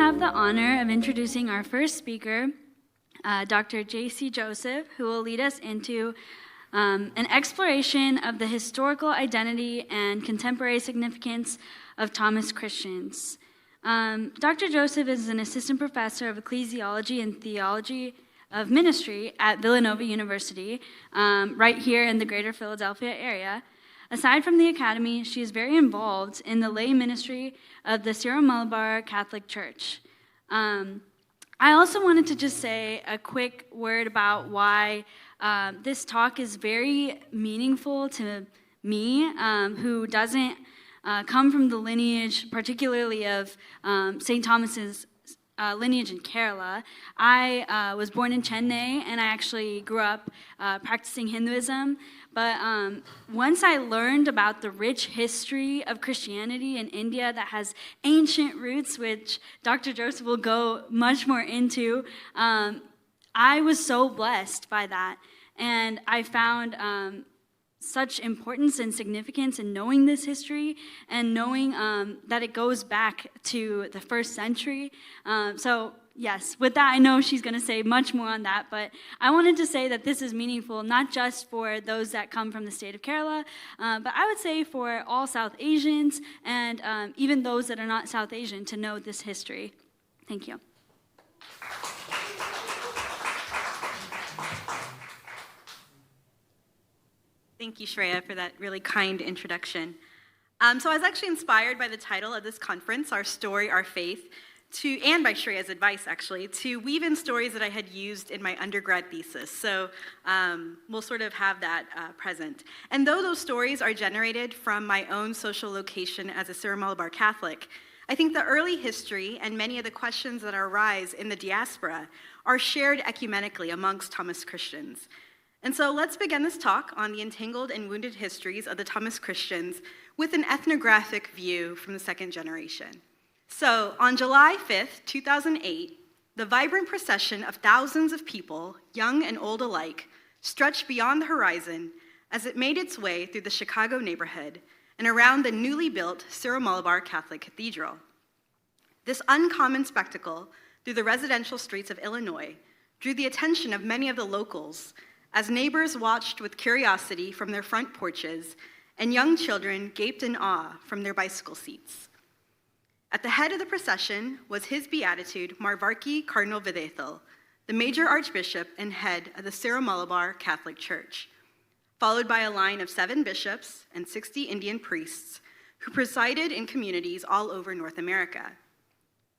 have the honor of introducing our first speaker, Dr. Jaisy Joseph, who will lead us into an exploration of the historical identity and contemporary significance of Thomas Christians. Dr. Joseph is an assistant professor of Ecclesiology and Theology of Ministry at Villanova University, right here in the greater Philadelphia area. Aside from the academy, she is very involved in the lay ministry of the Syro-Malabar Catholic Church. I also wanted to just say a quick word about why this talk is very meaningful to me, who doesn't come from the lineage, particularly of St. Thomas's lineage in Kerala. I was born in Chennai, and I actually grew up practicing Hinduism. But once I learned about the rich history of Christianity in India that has ancient roots, which Dr. Joseph will go much more into, I was so blessed by that. And I found such importance and significance in knowing this history and knowing that it goes back to the first century. So yes, with that, I know she's going to say much more on that, but I wanted to say that this is meaningful not just for those that come from the state of Kerala, but I would say for all South Asians and even those that are not South Asian to know this history. Thank you. Thank you, Shreya, for that really kind introduction. So I was actually inspired by the title of this conference, Our Story, Our Faith, and by Shreya's advice, actually, to weave in stories that I had used in my undergrad thesis. So we'll sort of have that present. And though those stories are generated from my own social location as a Syro-Malabar Catholic, I think the early history and many of the questions that arise in the diaspora are shared ecumenically amongst Thomas Christians. And so let's begin this talk on the entangled and wounded histories of the Thomas Christians with an ethnographic view from the second generation. So on July 5th, 2008, the vibrant procession of thousands of people, young and old alike, stretched beyond the horizon as it made its way through the Chicago neighborhood and around the newly built Syro-Malabar Catholic Cathedral. This uncommon spectacle through the residential streets of Illinois drew the attention of many of the locals as neighbors watched with curiosity from their front porches and young children gaped in awe from their bicycle seats. At the head of the procession was His Beatitude Marvarki Cardinal Videthal, the major archbishop and head of the Syro-Malabar Catholic Church, followed by a line of 7 bishops and 60 Indian priests who presided in communities all over North America.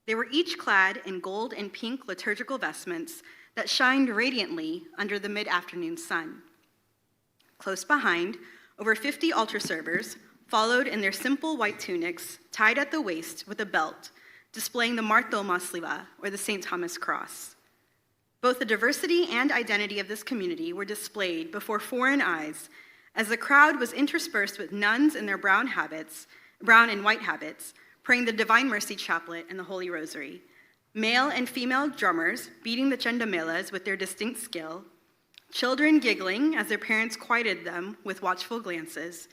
They were each clad in gold and pink liturgical vestments that shined radiantly under the mid-afternoon sun. Close behind, over 50 altar servers followed in their simple white tunics, tied at the waist with a belt, displaying the Marthomasliva, or the St. Thomas cross. Both the diversity and identity of this community were displayed before foreign eyes as the crowd was interspersed with nuns in their brown and white habits, praying the Divine Mercy Chaplet and the Holy Rosary, male and female drummers beating the chendamelas with their distinct skill, children giggling as their parents quieted them with watchful glances,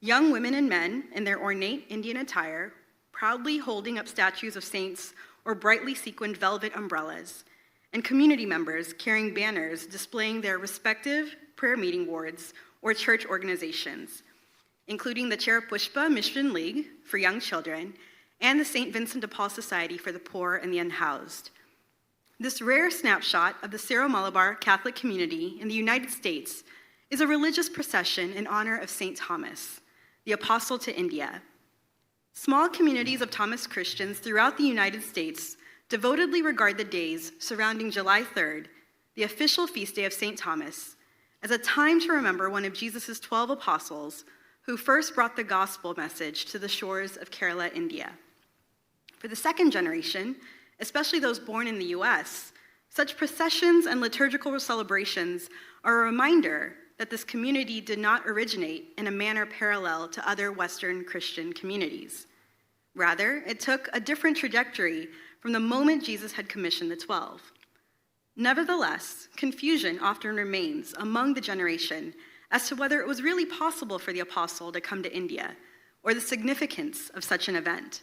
young women and men in their ornate Indian attire, proudly holding up statues of saints or brightly sequined velvet umbrellas, and community members carrying banners displaying their respective prayer meeting wards or church organizations, including the Cherapushpa Mission League for young children and the St. Vincent de Paul Society for the Poor and the Unhoused. This rare snapshot of the Syro-Malabar Catholic community in the United States is a religious procession in honor of St. Thomas, the apostle to India. Small communities of Thomas Christians throughout the United States devotedly regard the days surrounding July 3rd, the official feast day of St. Thomas, as a time to remember one of Jesus' 12 apostles who first brought the gospel message to the shores of Kerala, India. For the second generation, especially those born in the US, such processions and liturgical celebrations are a reminder that this community did not originate in a manner parallel to other Western Christian communities. Rather, it took a different trajectory from the moment Jesus had commissioned the 12. Nevertheless, confusion often remains among the generation as to whether it was really possible for the apostle to come to India, or the significance of such an event.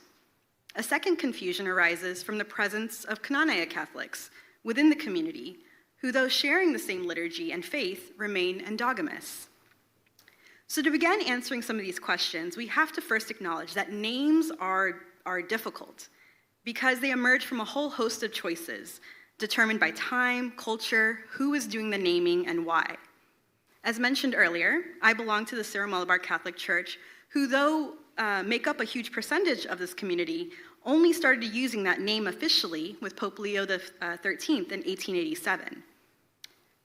A second confusion arises from the presence of Cananea Catholics within the community, who, though sharing the same liturgy and faith, remain endogamous. So to begin answering some of these questions, we have to first acknowledge that names are difficult because they emerge from a whole host of choices determined by time, culture, who is doing the naming, and why. As mentioned earlier, I belong to the Syro-Malabar Catholic Church, who, though make up a huge percentage of this community, only started using that name officially with Pope Leo XIII in 1887.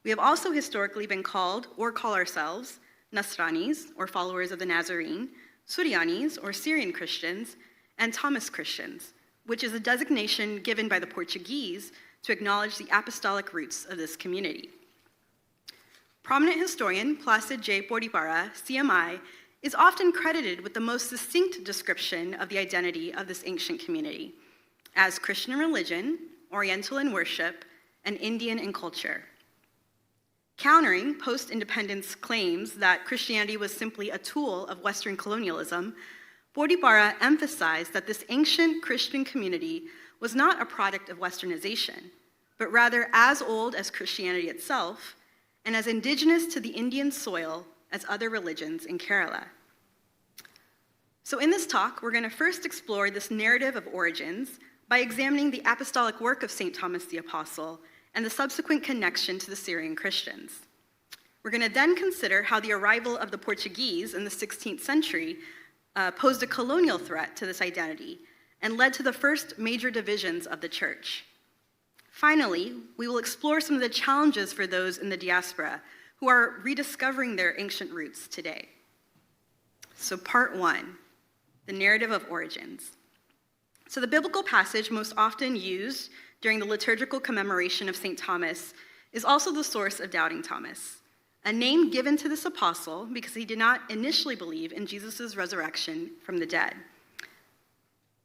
We have also historically been called, or call ourselves, Nasranis, or followers of the Nazarene, Suryanis, or Syrian Christians, and Thomas Christians, which is a designation given by the Portuguese to acknowledge the apostolic roots of this community. Prominent historian Placid J. Podipara, CMI, is often credited with the most succinct description of the identity of this ancient community as Christian religion, Oriental in worship, and Indian in culture. Countering post-independence claims that Christianity was simply a tool of Western colonialism, Podipara emphasized that this ancient Christian community was not a product of Westernization, but rather as old as Christianity itself and as indigenous to the Indian soil as other religions in Kerala. So in this talk, we're going to first explore this narrative of origins by examining the apostolic work of St. Thomas the Apostle and the subsequent connection to the Syrian Christians. We're going to then consider how the arrival of the Portuguese in the 16th century posed a colonial threat to this identity and led to the first major divisions of the church. Finally, we will explore some of the challenges for those in the diaspora who are rediscovering their ancient roots today. So part one, the narrative of origins. So the biblical passage most often used during the liturgical commemoration of St. Thomas is also the source of Doubting Thomas, a name given to this apostle because he did not initially believe in Jesus' resurrection from the dead.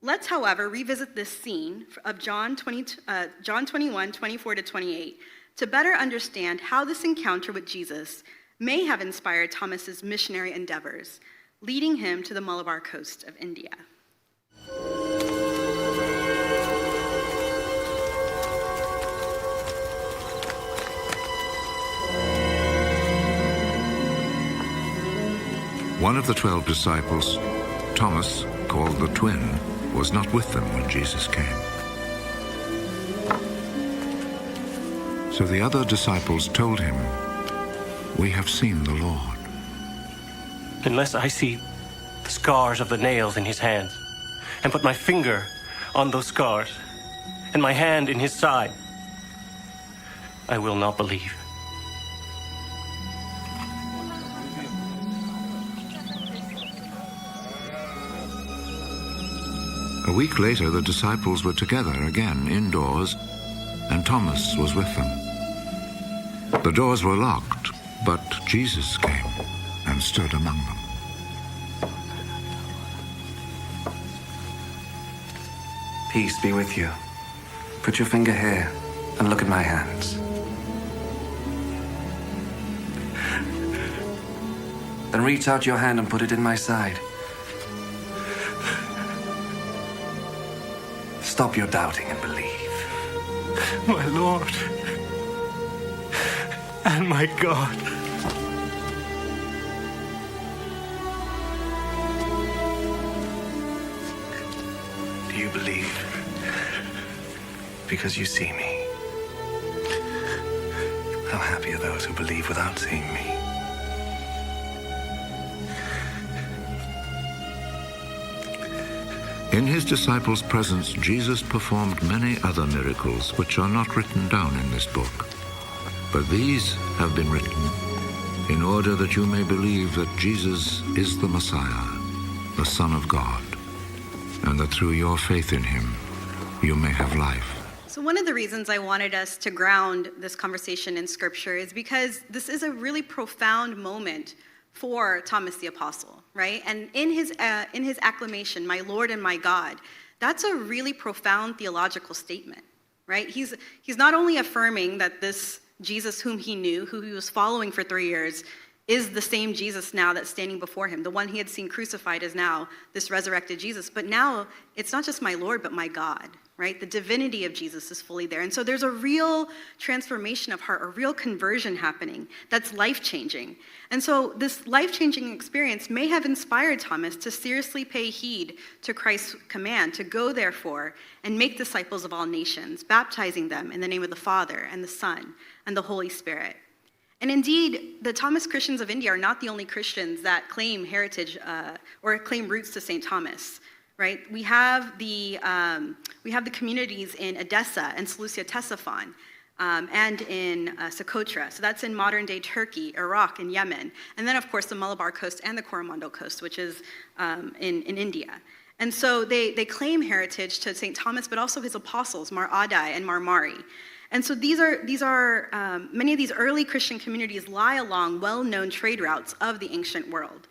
Let's, however, revisit this scene of John 21, 24 to 28, to better understand how this encounter with Jesus may have inspired Thomas's missionary endeavors, leading him to the Malabar coast of India. One of the 12 disciples, Thomas, called the twin, was not with them when Jesus came. So the other disciples told him, "We have seen the Lord." Unless I see the scars of the nails in his hands, and put my finger on those scars, and my hand in his side, I will not believe. A week later, the disciples were together again indoors, and Thomas was with them. The doors were locked, but Jesus came and stood among them. Peace be with you. Put your finger here and look at my hands. Then reach out your hand and put it in my side. Stop your doubting and believe. My Lord and my God. Do you believe? Because you see me. How happy are those who believe without seeing me? In his disciples' presence, Jesus performed many other miracles which are not written down in this book. But these have been written in order that you may believe that Jesus is the Messiah, the Son of God, and that through your faith in him, you may have life. So one of the reasons I wanted us to ground this conversation in Scripture is because this is a really profound moment for Thomas the Apostle, right? And in his acclamation, "My Lord and my God," that's a really profound theological statement, right? He's not only affirming that this Jesus whom he knew, who he was following for 3 years, is the same Jesus now that's standing before him. The one he had seen crucified is now this resurrected Jesus. But now it's not just my Lord, but my God, right? The divinity of Jesus is fully there. And so there's a real transformation of heart, a real conversion happening that's life-changing. And so this life-changing experience may have inspired Thomas to seriously pay heed to Christ's command to go, therefore, and make disciples of all nations, baptizing them in the name of the Father and the Son and the Holy Spirit. And indeed, the Thomas Christians of India are not the only Christians that claim heritage or claim roots to St. Thomas, right? We have the communities in Edessa and Seleucia Ctesiphon, and in Socotra. So that's in modern-day Turkey, Iraq, and Yemen. And then, of course, the Malabar coast and the Coromandel coast, which is in India. And so they claim heritage to St. Thomas, but also his apostles, Mar Adai and Mar Mari. And so these are many of these early Christian communities lie along well-known trade routes of the ancient world.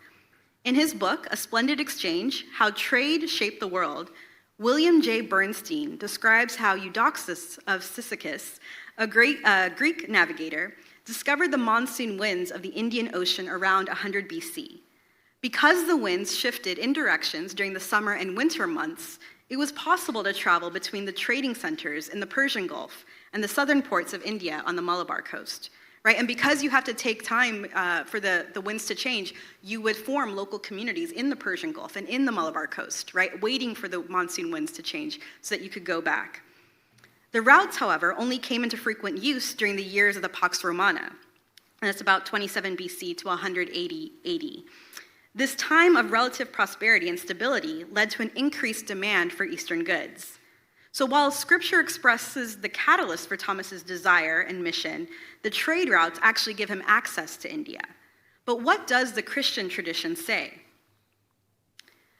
In his book, A Splendid Exchange, How Trade Shaped the World, William J. Bernstein describes how Eudoxus of Cyzicus, a Greek navigator, discovered the monsoon winds of the Indian Ocean around 100 BC. Because the winds shifted in directions during the summer and winter months, it was possible to travel between the trading centers in the Persian Gulf and the southern ports of India on the Malabar coast, right? And because you have to take time for the winds to change, you would form local communities in the Persian Gulf and in the Malabar coast, right? Waiting for the monsoon winds to change so that you could go back. The routes, however, only came into frequent use during the years of the Pax Romana, and that's about 27 BC to 180 AD. This time of relative prosperity and stability led to an increased demand for Eastern goods. So while Scripture expresses the catalyst for Thomas's desire and mission, the trade routes actually give him access to India. But what does the Christian tradition say?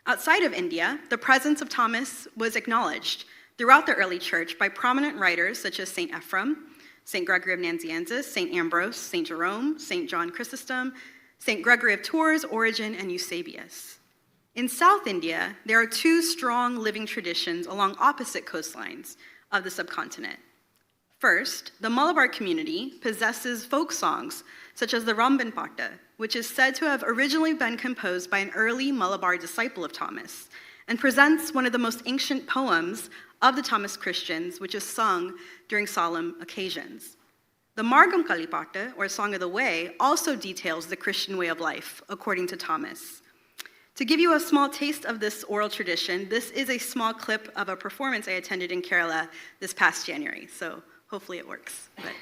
Outside of India, the presence of Thomas was acknowledged throughout the early church by prominent writers such as St. Ephrem, St. Gregory of Nazianzus, St. Ambrose, St. Jerome, St. John Chrysostom, St. Gregory of Tours, Origen, and Eusebius. In South India, there are two strong living traditions along opposite coastlines of the subcontinent. First, the Malabar community possesses folk songs, such as the Ramban Patta, which is said to have originally been composed by an early Malabar disciple of Thomas, and presents one of the most ancient poems of the Thomas Christians, which is sung during solemn occasions. The Margamkali Patta, or Song of the Way, also details the Christian way of life, according to Thomas. To give you a small taste of this oral tradition, this is a small clip of a performance I attended in Kerala this past January, so hopefully it works. But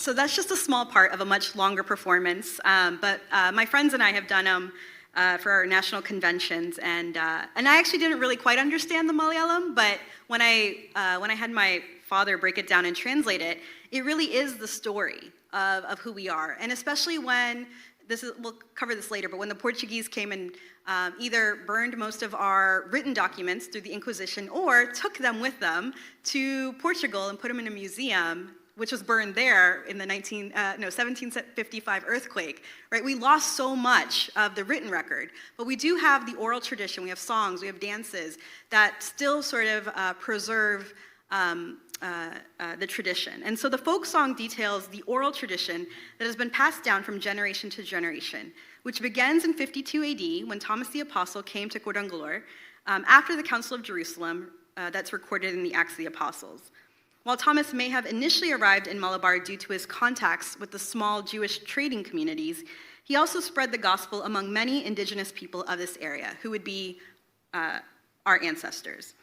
So that's just a small part of a much longer performance, but my friends and I have done them for our national conventions, and I actually didn't really quite understand the Malayalam, but when I had my father break it down and translate it, it really is the story of who we are, and especially when, we'll cover this later, but when the Portuguese came and either burned most of our written documents through the Inquisition or took them with them to Portugal and put them in a museum, which was burned there in the 1755 earthquake, right? We lost so much of the written record, but we do have the oral tradition. We have songs, we have dances that still sort of preserve the tradition. And so the folk song details the oral tradition that has been passed down from generation to generation, which begins in 52 AD when Thomas the Apostle came to Kodungallur after the Council of Jerusalem that's recorded in the Acts of the Apostles. While Thomas may have initially arrived in Malabar due to his contacts with the small Jewish trading communities, he also spread the gospel among many indigenous people of this area, who would be our ancestors.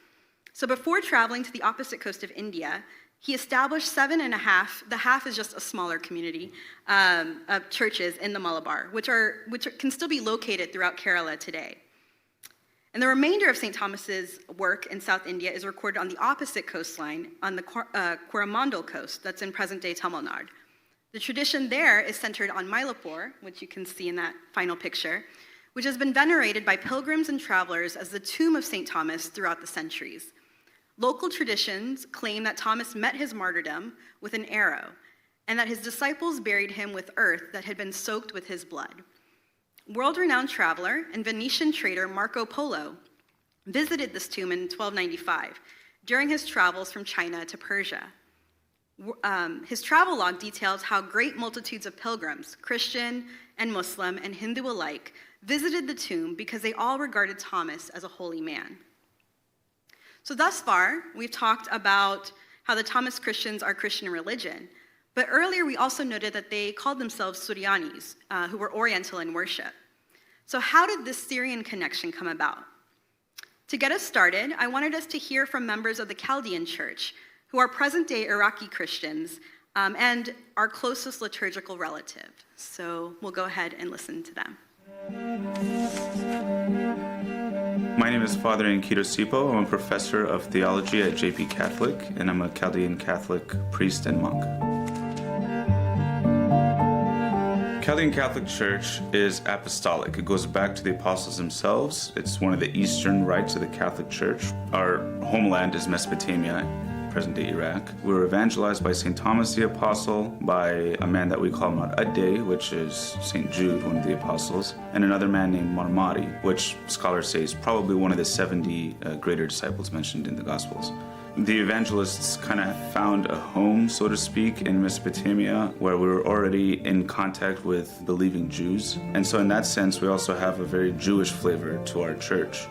So before traveling to the opposite coast of India, he established 7.5, the half is just a smaller community, of churches in the Malabar, which can still be located throughout Kerala today. And the remainder of St. Thomas's work in South India is recorded on the opposite coastline, on the Coromandel coast, that's in present-day Tamil Nadu. The tradition there is centered on Mylapore, which you can see in that final picture, which has been venerated by pilgrims and travelers as the tomb of St. Thomas throughout the centuries. Local traditions claim that Thomas met his martyrdom with an arrow, and that his disciples buried him with earth that had been soaked with his blood. World-renowned traveler and Venetian trader Marco Polo visited this tomb in 1295 during his travels from China to Persia. His travel log details how great multitudes of pilgrims, Christian and Muslim and Hindu alike, visited the tomb because they all regarded Thomas as a holy man. So thus far, we've talked about how the Thomas Christians are Christian religion, but earlier we also noted that they called themselves Suryanis, who were Oriental in worship. So how did this Syrian connection come about? To get us started, I wanted us to hear from members of the Chaldean Church, who are present-day Iraqi Christians and our closest liturgical relative. So we'll go ahead and listen to them. My name is Father Enkidu Sipo. I'm a professor of theology at JP Catholic, and I'm a Chaldean Catholic priest and monk. Chaldean Catholic Church is apostolic. It goes back to the apostles themselves. It's one of the eastern rites of the Catholic Church. Our homeland is Mesopotamia, present-day Iraq. We were evangelized by St. Thomas the Apostle, by a man that we call Mar-Adde, which is St. Jude, one of the apostles, and another man named Marmari, which scholars say is probably one of the 70 greater disciples mentioned in the Gospels. The evangelists kind of found a home, so to speak, in Mesopotamia, where we were already in contact with believing Jews. And so in that sense, we also have a very Jewish flavor to our church.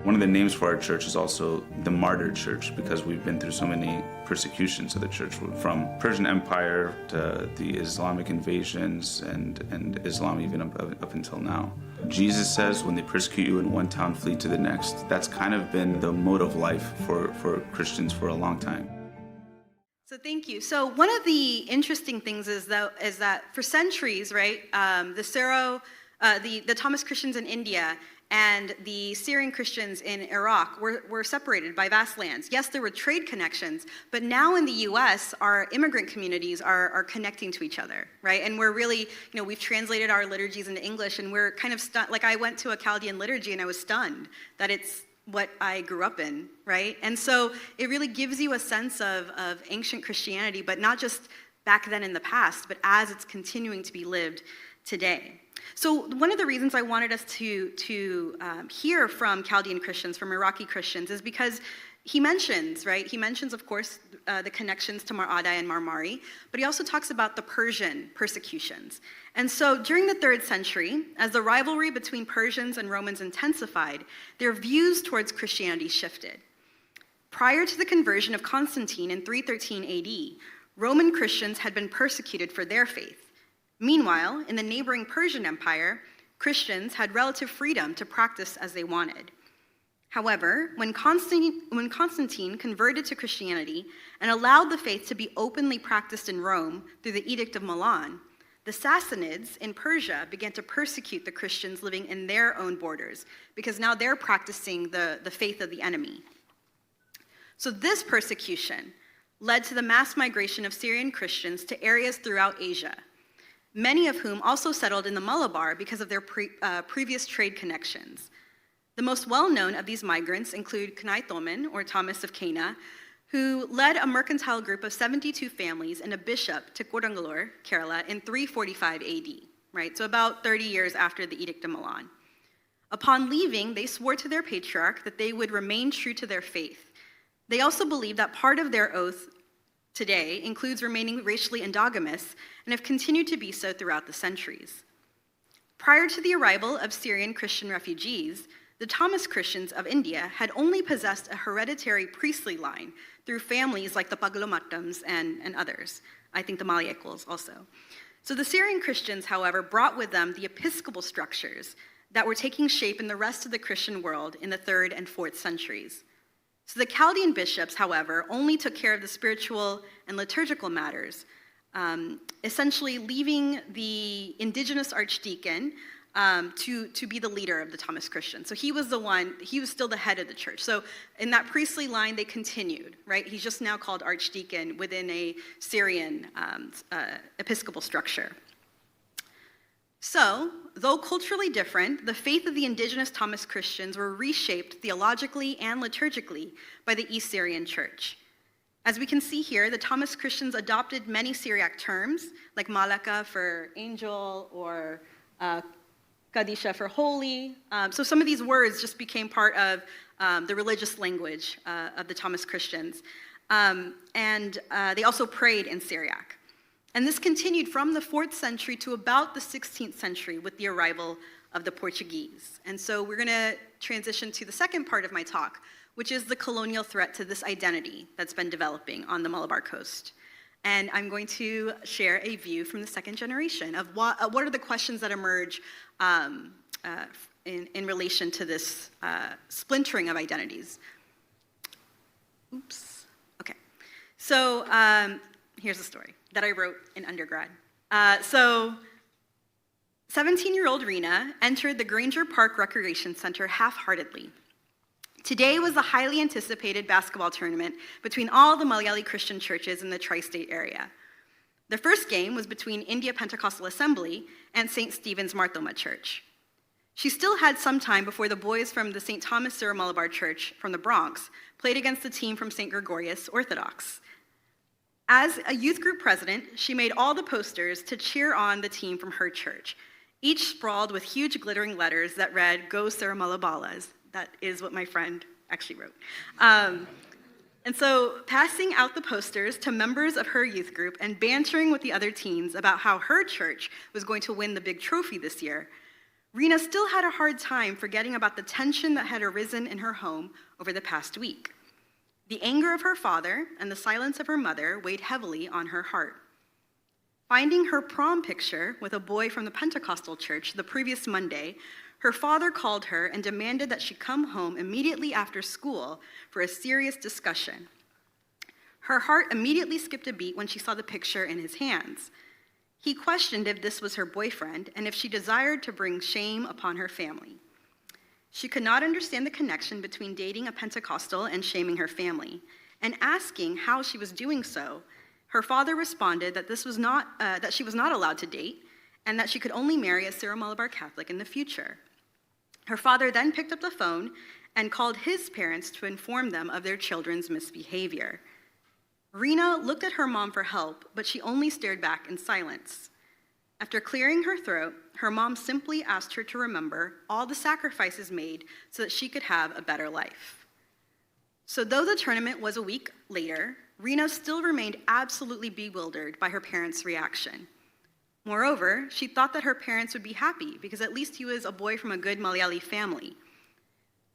One of the names for our church is also the Martyr Church, because we've been through so many persecutions of the church, from Persian Empire to the Islamic invasions and Islam even up until now. Jesus says, when they persecute you in one town, flee to the next. That's kind of been the mode of life for Christians for a long time. So thank you. So one of the interesting things is that for centuries, right, the Thomas Christians in India and the Syrian Christians in Iraq were separated by vast lands. Yes, there were trade connections, but now in the US, our immigrant communities are connecting to each other, right? And we're really, we've translated our liturgies into English, and we're kind of stunned. Like, I went to a Chaldean liturgy and I was stunned that it's what I grew up in, right? And so it really gives you a sense of ancient Christianity, but not just back then in the past, but as it's continuing to be lived today. So one of the reasons I wanted us to hear from Chaldean Christians, from Iraqi Christians, is because he mentions, right? He mentions, of course, the connections to Mar-Adde and Marmari, but he also talks about the Persian persecutions. And so during the 3rd century, as the rivalry between Persians and Romans intensified, their views towards Christianity shifted. Prior to the conversion of Constantine in 313 AD, Roman Christians had been persecuted for their faith. Meanwhile, in the neighboring Persian Empire, Christians had relative freedom to practice as they wanted. However, when Constantine converted to Christianity and allowed the faith to be openly practiced in Rome through the Edict of Milan, the Sassanids in Persia began to persecute the Christians living in their own borders, because now they're practicing the faith of the enemy. So this persecution led to the mass migration of Syrian Christians to areas throughout Asia, many of whom also settled in the Malabar because of their previous trade connections. The most well-known of these migrants include Kanai Thoman, or Thomas of Cana, who led a mercantile group of 72 families and a bishop to Kodangalore, Kerala, in 345 AD, right? So about 30 years after the Edict of Milan. Upon leaving, they swore to their patriarch that they would remain true to their faith. They also believed that part of their oath today includes remaining racially endogamous and have continued to be so throughout the centuries. Prior to the arrival of Syrian Christian refugees, the Thomas Christians of India had only possessed a hereditary priestly line through families like the Pagalomattams and others. I think the Malayakwals also. So the Syrian Christians, however, brought with them the episcopal structures that were taking shape in the rest of the Christian world in the 3rd and 4th centuries. So the Chaldean bishops, however, only took care of the spiritual and liturgical matters, essentially leaving the indigenous archdeacon to be the leader of the Thomas Christians. So he was still the head of the church. So in that priestly line, they continued, right? He's just now called archdeacon within a Syrian episcopal structure. So, though culturally different, the faith of the indigenous Thomas Christians were reshaped theologically and liturgically by the East Syrian Church. As we can see here, the Thomas Christians adopted many Syriac terms, like Malaka for angel or Kadisha for holy. So some of these words just became part of the religious language of the Thomas Christians. And they also prayed in Syriac. And this continued from the 4th century to about the 16th century with the arrival of the Portuguese. And so we're going to transition to the second part of my talk, which is the colonial threat to this identity that's been developing on the Malabar coast. And I'm going to share a view from the second generation of what are the questions that emerge in relation to this splintering of identities. Oops. Okay. So here's the story that I wrote in undergrad. So 17-year-old Rena entered the Granger Park Recreation Center half-heartedly. Today was the highly anticipated basketball tournament between all the Malayali Christian churches in the tri-state area. The first game was between India Pentecostal Assembly and St. Stephen's Marthoma Church. She still had some time before the boys from the St. Thomas Syro-Malabar Church from the Bronx played against the team from St. Gregorius Orthodox. As a youth group president, she made all the posters to cheer on the team from her church, each sprawled with huge glittering letters that read, "Go Syro-Malabalas." That is what my friend actually wrote. And so passing out the posters to members of her youth group and bantering with the other teens about how her church was going to win the big trophy this year, Rena still had a hard time forgetting about the tension that had arisen in her home over the past week. The anger of her father and the silence of her mother weighed heavily on her heart. Finding her prom picture with a boy from the Pentecostal church the previous Monday, her father called her and demanded that she come home immediately after school for a serious discussion. Her heart immediately skipped a beat when she saw the picture in his hands. He questioned if this was her boyfriend and if she desired to bring shame upon her family. She could not understand the connection between dating a Pentecostal and shaming her family, and asking how she was doing so, her father responded that that she was not allowed to date, and that she could only marry a Syro-Malabar Catholic in the future. Her father then picked up the phone and called his parents to inform them of their children's misbehavior. Rena looked at her mom for help, but she only stared back in silence. After clearing her throat, her mom simply asked her to remember all the sacrifices made so that she could have a better life. So though the tournament was a week later, Rena still remained absolutely bewildered by her parents' reaction. Moreover, she thought that her parents would be happy because at least he was a boy from a good Malayali family.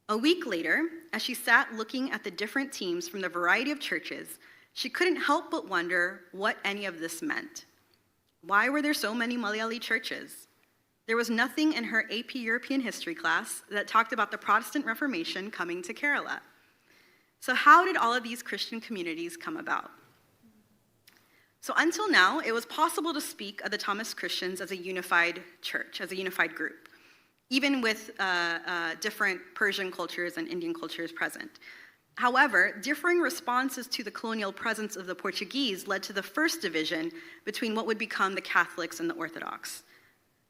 A week later, as she sat looking at the different teams from the variety of churches, she couldn't help but wonder what any of this meant. Why were there so many Malayali churches? There was nothing in her AP European history class that talked about the Protestant Reformation coming to Kerala. So how did all of these Christian communities come about? So until now, it was possible to speak of the Thomas Christians as a unified church, as a unified group, even with different Persian cultures and Indian cultures present. However, differing responses to the colonial presence of the Portuguese led to the first division between what would become the Catholics and the Orthodox.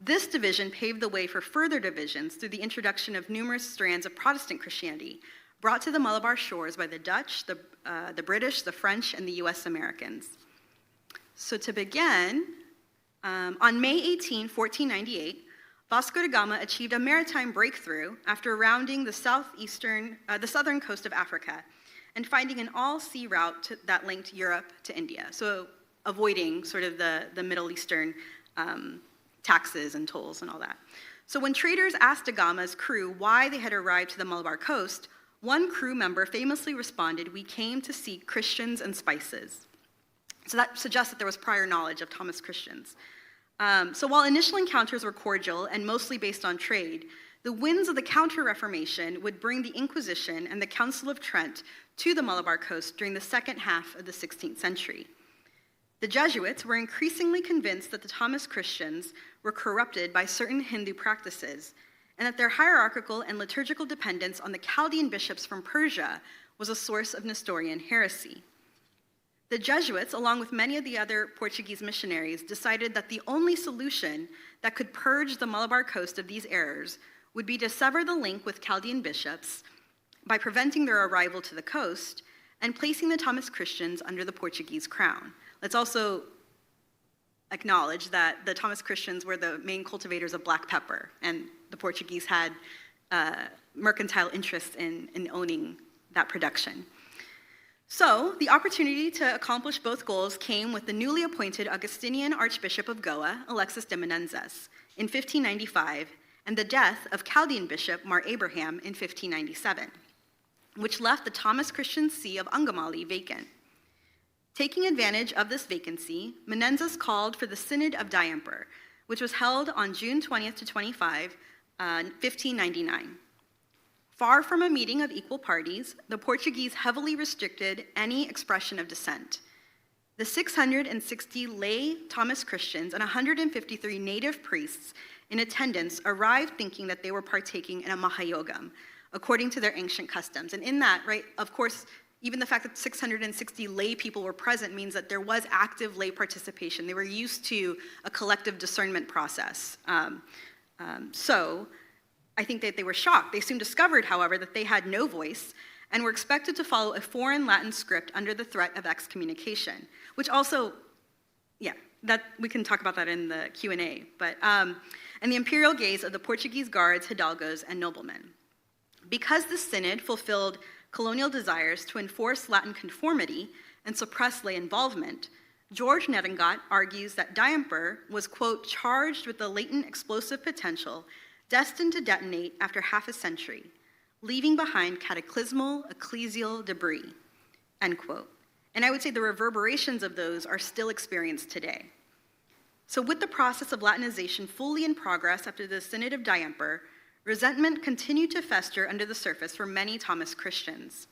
This division paved the way for further divisions through the introduction of numerous strands of Protestant Christianity brought to the Malabar shores by the Dutch, the British, the French, and the US Americans. So to begin, on May 18, 1498, Vasco da Gama achieved a maritime breakthrough after rounding the southern coast of Africa and finding an all-sea route that linked Europe to India, so avoiding sort of the Middle Eastern taxes and tolls and all that. So when traders asked da Gama's crew why they had arrived to the Malabar coast, one crew member famously responded, "We came to seek Christians and spices." So that suggests that there was prior knowledge of Thomas Christians. So while initial encounters were cordial and mostly based on trade, the winds of the Counter-Reformation would bring the Inquisition and the Council of Trent to the Malabar coast during the second half of the 16th century. The Jesuits were increasingly convinced that the Thomas Christians were corrupted by certain Hindu practices, and that their hierarchical and liturgical dependence on the Chaldean bishops from Persia was a source of Nestorian heresy. The Jesuits, along with many of the other Portuguese missionaries, decided that the only solution that could purge the Malabar coast of these errors would be to sever the link with Chaldean bishops by preventing their arrival to the coast and placing the Thomas Christians under the Portuguese crown. Let's also acknowledge that the Thomas Christians were the main cultivators of black pepper, and the Portuguese had mercantile interest in owning that production. So the opportunity to accomplish both goals came with the newly appointed Augustinian Archbishop of Goa, Alexis de Menezes, in 1595, and the death of Chaldean Bishop Mar Abraham in 1597, which left the Thomas Christian see of Angamali vacant. Taking advantage of this vacancy, Menezes called for the Synod of Diamper, which was held on June 20th to 25, 1599. Far from a meeting of equal parties, the Portuguese heavily restricted any expression of dissent. The 660 lay Thomas Christians and 153 native priests in attendance arrived thinking that they were partaking in a Mahayogam, according to their ancient customs. And in that, right, of course, even the fact that 660 lay people were present means that there was active lay participation. They were used to a collective discernment process. So I think that they were shocked. They soon discovered, however, that they had no voice and were expected to follow a foreign Latin script under the threat of excommunication, which also, yeah, that we can talk about that in the Q&A, but, and the imperial gaze of the Portuguese guards, hidalgos, and noblemen. Because the synod fulfilled colonial desires to enforce Latin conformity and suppress lay involvement, George Nerengat argues that Diamper was, quote, charged with the latent explosive potential destined to detonate after half a century, leaving behind cataclysmal ecclesial debris, end quote. And I would say the reverberations of those are still experienced today. So with the process of Latinization fully in progress after the Synod of Diamper, resentment continued to fester under the surface for many Thomas Christians.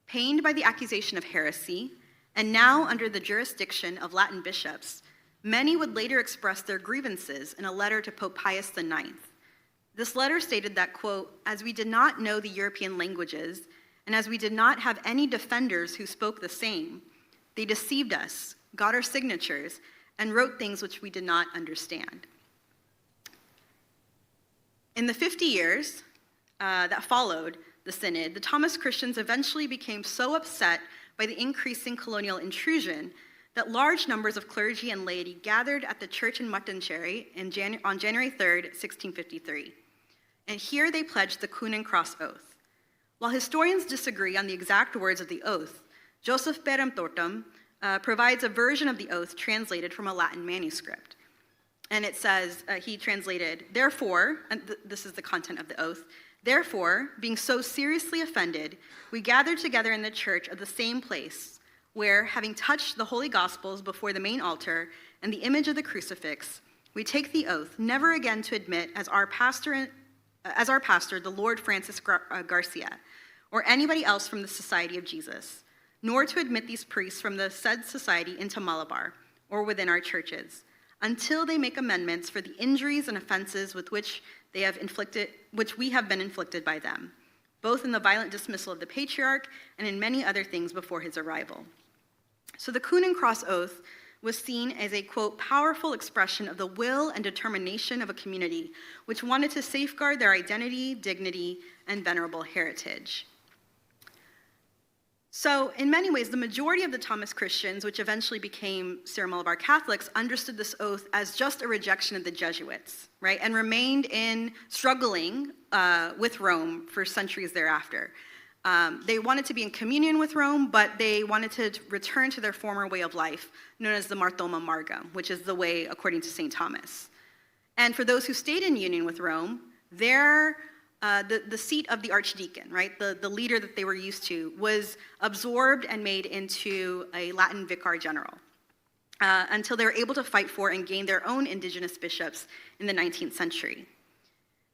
Pained by the accusation of heresy, and now under the jurisdiction of Latin bishops, many would later express their grievances in a letter to Pope Pius IX. This letter stated that, quote, as we did not know the European languages, and as we did not have any defenders who spoke the same, they deceived us, got our signatures, and wrote things which we did not understand. In the 50 years that followed the Synod, the Thomas Christians eventually became so upset by the increasing colonial intrusion that large numbers of clergy and laity gathered at the church in Muttoncherry on January 3rd, 1653. And here they pledged the Coon and Cross Oath. While historians disagree on the exact words of the oath, Joseph Peremtortum provides a version of the oath translated from a Latin manuscript. And it says, he translated, therefore, and this is the content of the oath, therefore, being so seriously offended, we gathered together in the church of the same place, where, having touched the holy gospels before the main altar and the image of the crucifix, we take the oath never again to admit as our pastor, the Lord Francis Garcia, or anybody else from the Society of Jesus, nor to admit these priests from the said society into Malabar, or within our churches, until they make amendments for the injuries and offenses with which we have been inflicted by them, both in the violent dismissal of the patriarch and in many other things before his arrival. So the Coon and Cross Oath was seen as a, quote, powerful expression of the will and determination of a community which wanted to safeguard their identity, dignity, and venerable heritage. So in many ways, the majority of the Thomas Christians, which eventually became Syro-Malabar Catholics, understood this oath as just a rejection of the Jesuits, right? And remained struggling with Rome for centuries thereafter. They wanted to be in communion with Rome, but they wanted to return to their former way of life, known as the Marthoma Marga, which is the way according to St. Thomas. And for those who stayed in union with Rome, the seat of the archdeacon, right, the leader that they were used to, was absorbed and made into a Latin vicar general until they were able to fight for and gain their own indigenous bishops in the 19th century.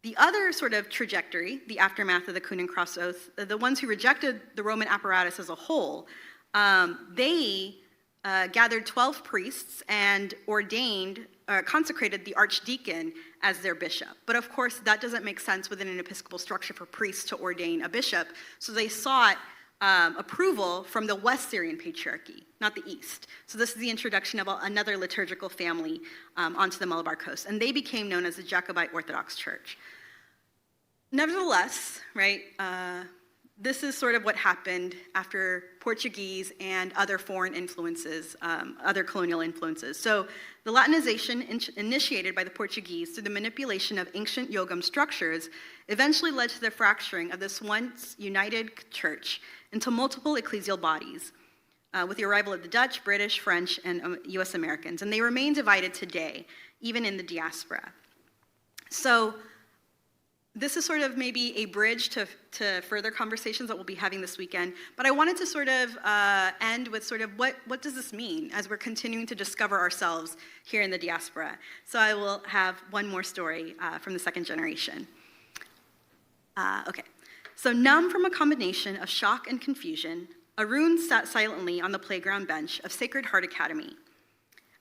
The other sort of trajectory, the aftermath of the Coon and Cross Oath, the ones who rejected the Roman apparatus as a whole, they gathered 12 priests and consecrated the archdeacon as their bishop. But of course, that doesn't make sense within an episcopal structure for priests to ordain a bishop, so they sought approval from the West Syrian Patriarchy, not the East. So this is the introduction of another liturgical family onto the Malabar coast, and they became known as the Jacobite Orthodox Church. Nevertheless, right, this is sort of what happened after Portuguese and other foreign influences, other colonial influences. So the Latinization initiated by the Portuguese through the manipulation of ancient Yogam structures eventually led to the fracturing of this once united church into multiple ecclesial bodies, with the arrival of the Dutch, British, French, and US Americans. And they remain divided today, even in the diaspora. So this is sort of maybe a bridge to further conversations that we'll be having this weekend, but I wanted to sort of end with sort of what does this mean as we're continuing to discover ourselves here in the diaspora. So I will have one more story from the second generation. Okay, so numb from a combination of shock and confusion, Arun sat silently on the playground bench of Sacred Heart Academy.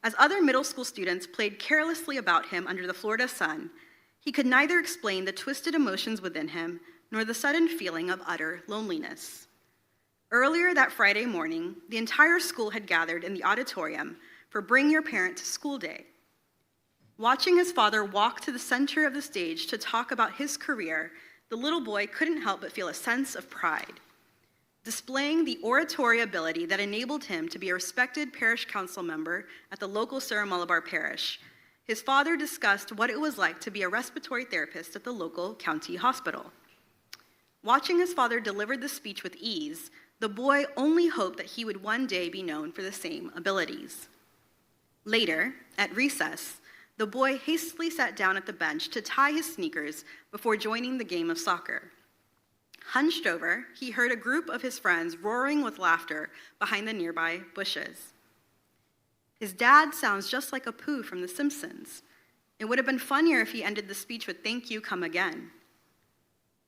As other middle school students played carelessly about him under the Florida sun, he could neither explain the twisted emotions within him nor the sudden feeling of utter loneliness. Earlier that Friday morning, the entire school had gathered in the auditorium for Bring Your Parent to School Day. Watching his father walk to the center of the stage to talk about his career, the little boy couldn't help but feel a sense of pride. Displaying the oratory ability that enabled him to be a respected parish council member at the local Syro-Malabar parish, his father discussed what it was like to be a respiratory therapist at the local county hospital. Watching his father deliver the speech with ease, the boy only hoped that he would one day be known for the same abilities. Later, at recess, the boy hastily sat down at the bench to tie his sneakers before joining the game of soccer. Hunched over, he heard a group of his friends roaring with laughter behind the nearby bushes. His dad sounds just like Apu from The Simpsons. It would have been funnier if he ended the speech with "Thank you, come again."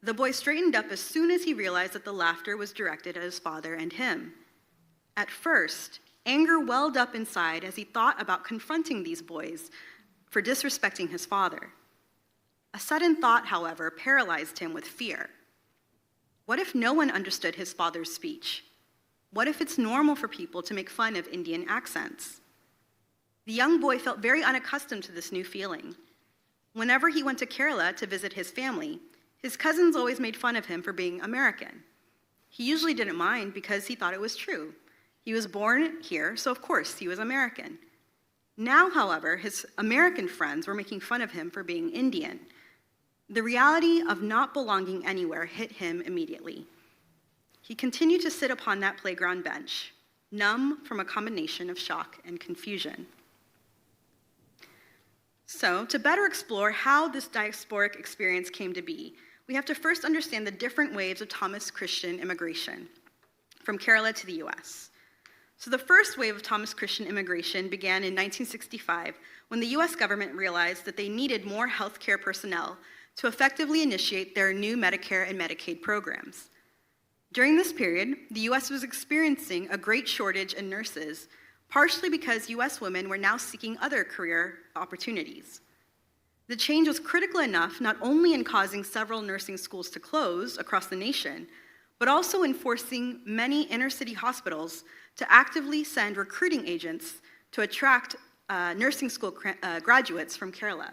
The boy straightened up as soon as he realized that the laughter was directed at his father and him. At first, anger welled up inside as he thought about confronting these boys for disrespecting his father. A sudden thought, however, paralyzed him with fear. What if no one understood his father's speech? What if it's normal for people to make fun of Indian accents? The young boy felt very unaccustomed to this new feeling. Whenever he went to Kerala to visit his family, his cousins always made fun of him for being American. He usually didn't mind because he thought it was true. He was born here, so of course he was American. Now, however, his American friends were making fun of him for being Indian. The reality of not belonging anywhere hit him immediately. He continued to sit upon that playground bench, numb from a combination of shock and confusion. So, to better explore how this diasporic experience came to be, we have to first understand the different waves of Thomas Christian immigration from Kerala to the US. So the first wave of Thomas Christian immigration began in 1965 when the US government realized that they needed more healthcare personnel to effectively initiate their new Medicare and Medicaid programs. During this period, the US was experiencing a great shortage in nurses, partially because US women were now seeking other career opportunities. The change was critical enough not only in causing several nursing schools to close across the nation, but also in forcing many inner-city hospitals to actively send recruiting agents to attract nursing school graduates from Kerala.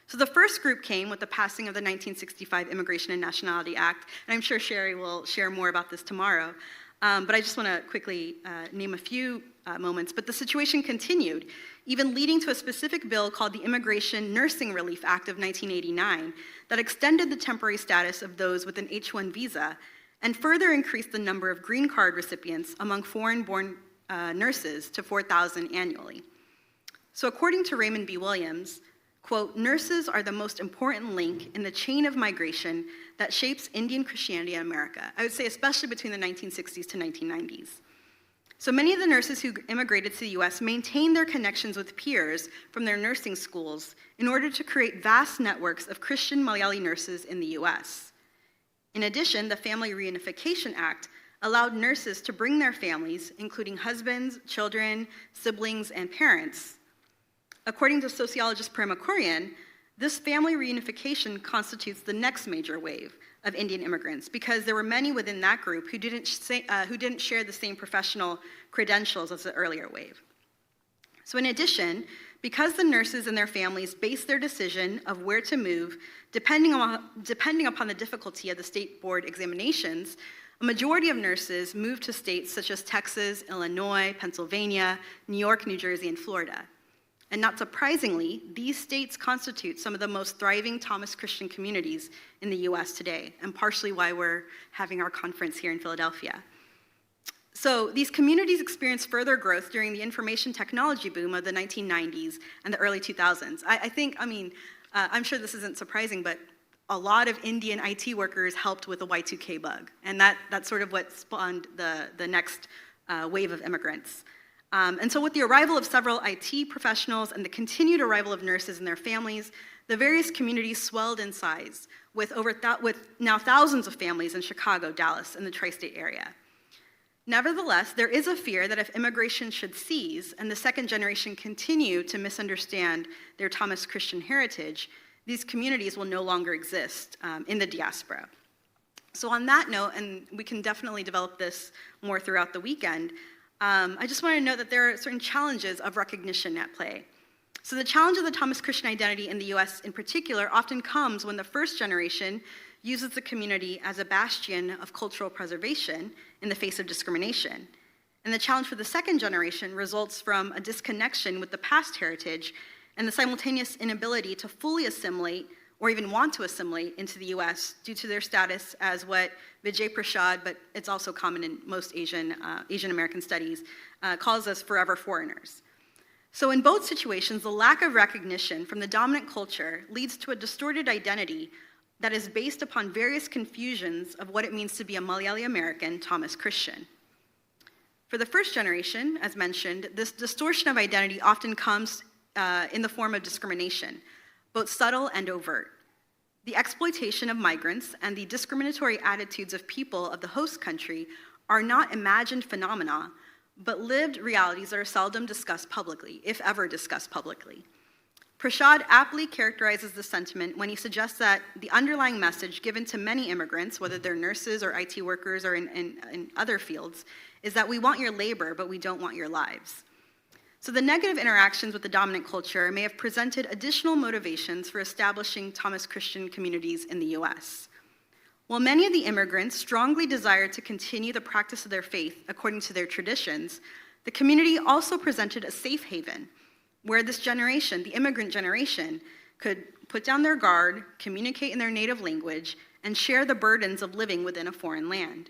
So the first group came with the passing of the 1965 Immigration and Nationality Act, and I'm sure Sherry will share more about this tomorrow. But I just want to quickly name a few moments. But the situation continued, even leading to a specific bill called the Immigration Nursing Relief Act of 1989 that extended the temporary status of those with an H-1 visa and further increased the number of green card recipients among foreign-born nurses to 4,000 annually. So according to Raymond B. Williams, quote, "Nurses are the most important link in the chain of migration that shapes Indian Christianity in America." I would say especially between the 1960s to 1990s. So many of the nurses who immigrated to the US maintained their connections with peers from their nursing schools in order to create vast networks of Christian Malayali nurses in the US. In addition, the Family Reunification Act allowed nurses to bring their families, including husbands, children, siblings, and parents. According to sociologist Prema Kurian, this family reunification constitutes the next major wave of Indian immigrants because there were many within that group who didn't share the same professional credentials as the earlier wave. So in addition, because the nurses and their families based their decision of where to move depending upon the difficulty of the state board examinations, a majority of nurses moved to states such as Texas, Illinois, Pennsylvania, New York, New Jersey, and Florida. And not surprisingly, these states constitute some of the most thriving Thomas Christian communities in the US today, and partially why we're having our conference here in Philadelphia. So these communities experienced further growth during the information technology boom of the 1990s and the early 2000s. I'm sure this isn't surprising, but a lot of Indian IT workers helped with the Y2K bug, and that's sort of what spawned the next wave of immigrants. And so with the arrival of several IT professionals and the continued arrival of nurses and their families, the various communities swelled in size with now thousands of families in Chicago, Dallas, and the tri-state area. Nevertheless, there is a fear that if immigration should cease and the second generation continue to misunderstand their Thomas Christian heritage, these communities will no longer exist in the diaspora. So on that note, and we can definitely develop this more throughout the weekend, I just want to note that there are certain challenges of recognition at play. So the challenge of the Thomas Christian identity in the US in particular often comes when the first generation uses the community as a bastion of cultural preservation in the face of discrimination. And the challenge for the second generation results from a disconnection with the past heritage and the simultaneous inability to fully assimilate or even want to assimilate into the US due to their status as what Vijay Prashad, but it's also common in most Asian American studies, calls us forever foreigners. So in both situations, the lack of recognition from the dominant culture leads to a distorted identity that is based upon various confusions of what it means to be a Malayali American Thomas Christian. For the first generation, as mentioned, this distortion of identity often comes in the form of discrimination, both subtle and overt. The exploitation of migrants and the discriminatory attitudes of people of the host country are not imagined phenomena, but lived realities that are seldom discussed publicly, if ever discussed publicly. Prashad aptly characterizes the sentiment when he suggests that the underlying message given to many immigrants, whether they're nurses or IT workers or in other fields, is that we want your labor, but we don't want your lives. So the negative interactions with the dominant culture may have presented additional motivations for establishing Thomas Christian communities in the US. While many of the immigrants strongly desired to continue the practice of their faith according to their traditions, the community also presented a safe haven where this generation, the immigrant generation, could put down their guard, communicate in their native language, and share the burdens of living within a foreign land.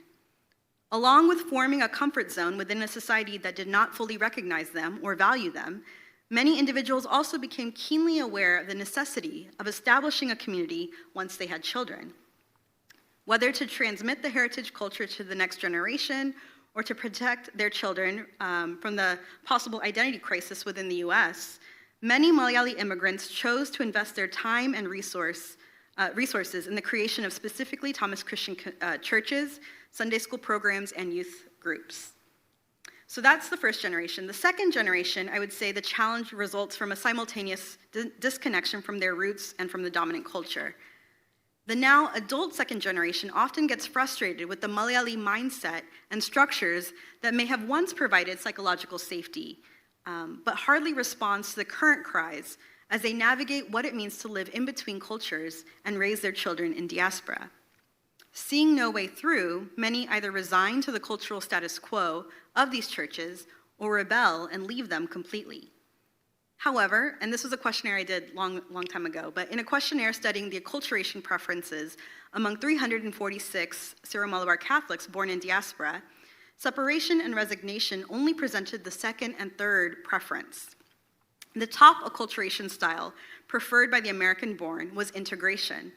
Along with forming a comfort zone within a society that did not fully recognize them or value them, many individuals also became keenly aware of the necessity of establishing a community once they had children. Whether to transmit the heritage culture to the next generation or to protect their children from the possible identity crisis within the US, many Malayali immigrants chose to invest their time and resources in the creation of specifically Thomas Christian churches, Sunday school programs, and youth groups. So that's the first generation. The second generation, I would say the challenge results from a simultaneous disconnection from their roots and from the dominant culture. The now adult second generation often gets frustrated with the Malayali mindset and structures that may have once provided psychological safety, but hardly responds to the current cries as they navigate what it means to live in between cultures and raise their children in diaspora. Seeing no way through, many either resign to the cultural status quo of these churches or rebel and leave them completely. However, and this was a questionnaire I did long time ago, but in a questionnaire studying the acculturation preferences among 346 Syro-Malabar Catholics born in diaspora, separation and resignation only presented the second and third preference. The top acculturation style preferred by the American-born was integration.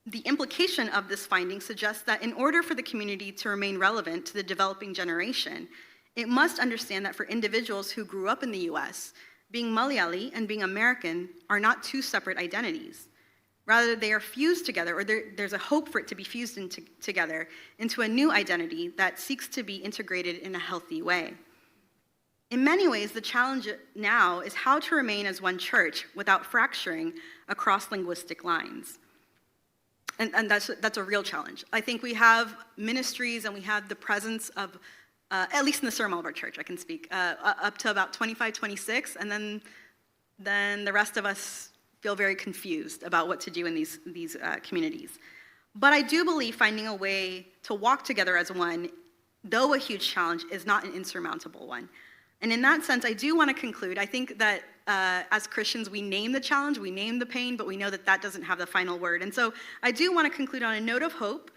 The implication of this finding suggests that in order for the community to remain relevant to the developing generation, it must understand that for individuals who grew up in the US, being Malayali and being American are not two separate identities. Rather, they are fused together, or there's a hope for it to be fused together into a new identity that seeks to be integrated in a healthy way. In many ways, the challenge now is how to remain as one church without fracturing across linguistic lines. And that's a real challenge. I think we have ministries and we have the presence of, at least in the Syro-Malabar Church, I can speak, up to about 25, 26, and then the rest of us feel very confused about what to do in these communities. But I do believe finding a way to walk together as one, though a huge challenge, is not an insurmountable one. And in that sense, I do want to conclude. I think that as Christians, we name the challenge, we name the pain, but we know that that doesn't have the final word. And so I do want to conclude on a note of hope,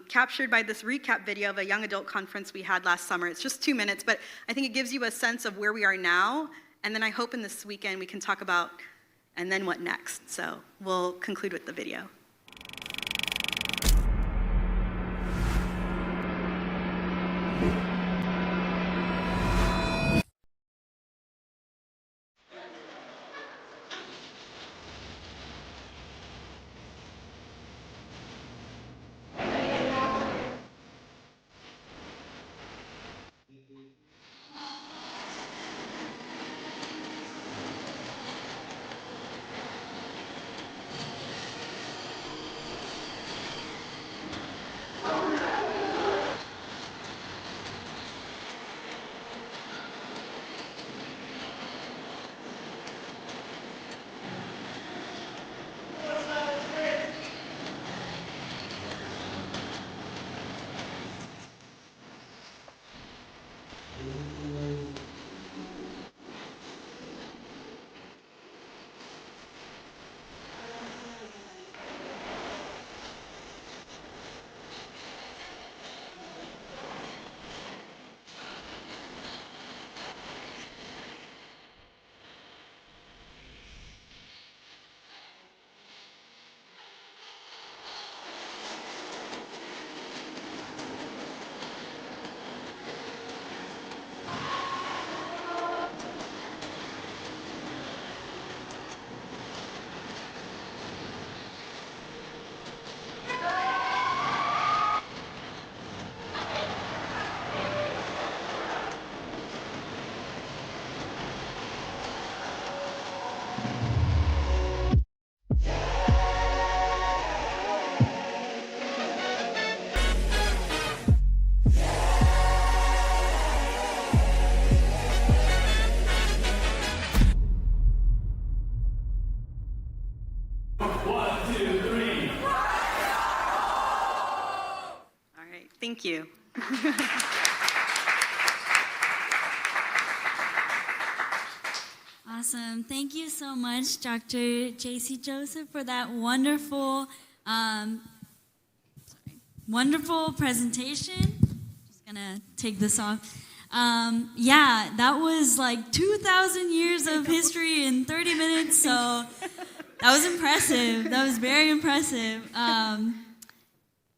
captured by this recap video of a young adult conference we had last summer. It's just 2 minutes, but I think it gives you a sense of where we are now. And then I hope in this weekend we can talk about, and then what next. So we'll conclude with the video. Thank you. Awesome. Thank you so much, Dr. Jaisy Joseph, for that wonderful presentation. Just gonna take this off. Yeah, that was like 2,000 years of history in 30 minutes, so that was impressive. That was very impressive.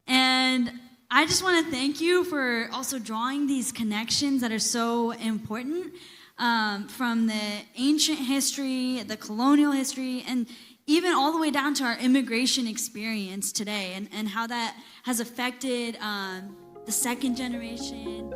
And I just want to thank you for also drawing these connections that are so important from the ancient history, the colonial history, and even all the way down to our immigration experience today, and how that has affected the second generation.